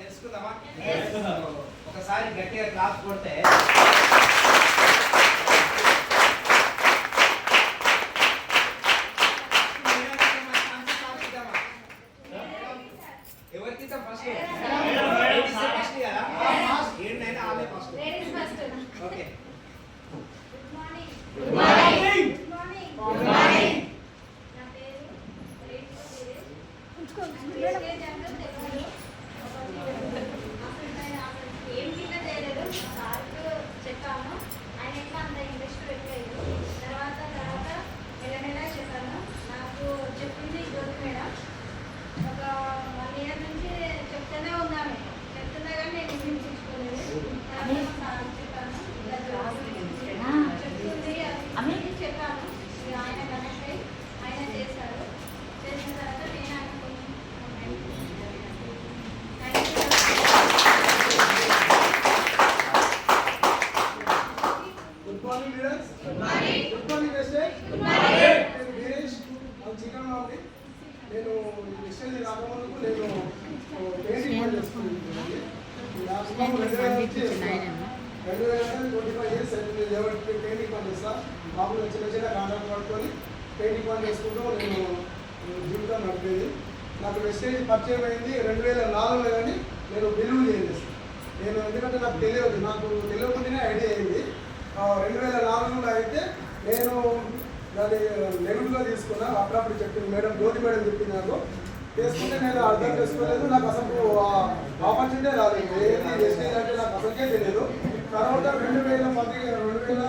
తెలుసుకుందామా? ఒకసారి గట్టిగా క్లాస్ కొడితే ఎవరికి ఫస్ట్ ఫస్ట్ కదా ఏంటైనా ఆమె first. Okay good morning. Good morning. నా పేరు ఏం కింద చేయలేదు. సార్కు చెప్పాను, ఆయన ఎట్లా అంత ఇంట్రెస్ట్ పెట్టలేదు. తర్వాత నెల చెప్పాను. నాకు చెప్పింది జ్యోతి మేడం. ఒక 1 year నుంచి చెప్తూనే ఉన్నాను, చెప్తున్నా కానీ నేను వినిపించుకోలేదు. తర్వాత సార్ చెప్పాను, చెప్తుంది అని చెప్పాను. ఆయన కనెక్ట్ అయ్యి ఆయన చేశారు. చేసిన తర్వాత నేను ఆయన కొంచెం good morning leaders. Good morning. Good morning వెస్టేజ్. Good morning. నేను వీరేష్ చికెన్ మామిడి. నేను వెస్టేజ్ రాకముందుకు నేను పెయింటింగ్ పని చేసుకుంటున్నాను. లాస్ట్ 25 years ఎవరికి పెయింటింగ్ పని చేస్తా. మామూలుగా చిన్న చిన్న కాంట్రాక్ట్ పట్టుకొని పెయింటింగ్ పని చేసుకుంటూ నేను జీవితం నడిపేది. నాకు వెస్టేజ్ పరిచయం అయింది 2004లో, కానీ నేను బిలీవ్ చేయలేదు. నేను ఎందుకంటే నాకు తెలియకుండానే ఐడియా అయింది. 2004లో అయితే నేను దాన్ని నెగిటివ్గా తీసుకున్నా. అప్పుడప్పుడు చెప్పింది మేడం, జ్యోతి మేడం చెప్పింది నాకు. చేసుకుంటే నేను అర్థం చేసుకోలేదు. నాకు అసలు ఆపర్చునిటీ రాలేదు. ఏది వెస్టేజ్ అంటే నాకు అసలుకే తెలియదు. తర్వాత 2025లో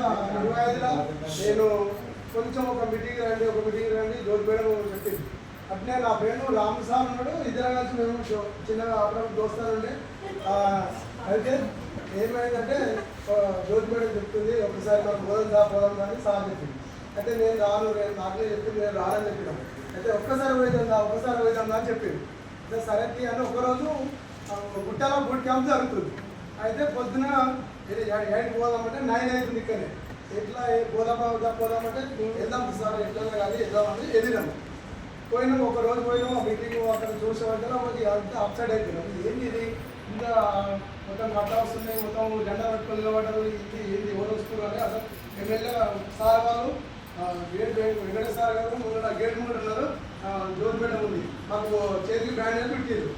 నేను కొంచెం ఒక మీటింగ్ రండి జ్యోతి మేడం చెప్పింది. అట్లే నా ఫ్రెండ్ రామ్ సార్ ఉన్నాడు. ఇద్దరు కలిసి మేము చిన్నగా అప్పుడప్పుడు దోస్తానండి. అయితే ఏమైందంటే జ్యోతి మేడం చెప్తుంది, ఒకసారి నాకు పోదాం కానీ సార్ చెప్పింది. అయితే నేను రాను, నాకే చెప్పింది, నేను రానని చెప్పినాను. అయితే ఒక్కసారి పోయిద్దా అని చెప్పింది. అయితే సరే అని ఒకరోజు గుట్టలో బూట్ క్యాంప్ జరుగుతుంది. అయితే పొద్దున 8 పోదామంటే 9 అవుతుంది. ఇక్కడనే ఎట్లా పోదామంటే వెళ్దాం సార్, ఎట్లా కానీ వెళ్దామని వెళ్ళినాము. పోయినాము, ఒక రోజు పోయినాము. ఆ మీటింగ్ అక్కడ చూసామంటే మనకి అంతా అప్సైడ్ అయిపోయినాం. ఏంది ఇది, ఇంకా మొత్తం కట్టా వస్తున్నాయి, మొత్తం జెండా పెట్టుకొని నిలబడ్డారు. ఇది ఏంది, ఎవరు వస్తున్నారు అని అసలు ఎమ్మెల్యే సార్ వాళ్ళు వెంకటేశ్వర సార్ గారు ముందు గేట్ ముందు ఉన్నారు. జ్యోతి మేడం ఉంది. మాకు చేతికి బ్యాండ్ అని పెట్టారు.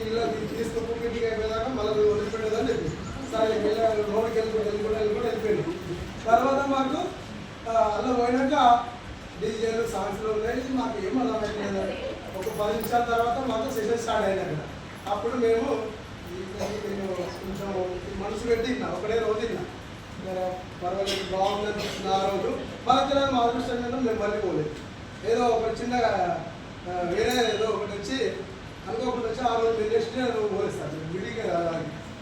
ఇలా తీసుకు మీటింగ్ అయిపోయేదాకా మళ్ళీ వదిలిపెట్టేదని చెప్పి సార్ లోనికి వెళ్ళిపోయింది. తర్వాత మాకు అలా పోయినాక డీజేలు సాంగ్స్లో ఉన్నాయి. మాకు ఏం అర్థమైపోయింది. ఒక 10 నిమిషాల తర్వాత మాకు సెషన్ స్టార్ట్ అయినాక అప్పుడు నేను కొంచెం మనసు పెట్టి తిన్నా. ఒకటే రోజు తిన్నా, పర్వాలేదు బాగుందని ఆ రోజు. మళ్ళీ మా అదృష్టం మీద మేము మళ్ళీ పోలేదు. ఏదో ఒక చిన్నగా వేరే ఏదో ఒకటి వచ్చి అనుకోకుండా వచ్చి ఆ రోజు నెక్స్ట్ డే నువ్వు పోలేస్తాను విడిగా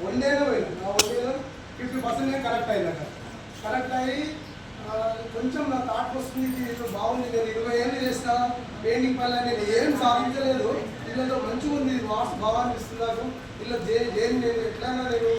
1 డేలో పోయినా. ఆ 1 డేలో 50% నేను కరెక్ట్ అయినాక కరెక్ట్ అయ్యి కొంచెం నా థాట్ వస్తుంది, ఏదో బాగుంది. నేను 20 ఏళ్ళు చేసిన పెయింటింగ్ పని నేను ఏం సాధించలేదు. వీళ్ళతో మంచిగా ఉంది, వాట్స్ బాగా అనిపిస్తుంది నాకు. వీళ్ళ నేను ఎట్లయినా నేను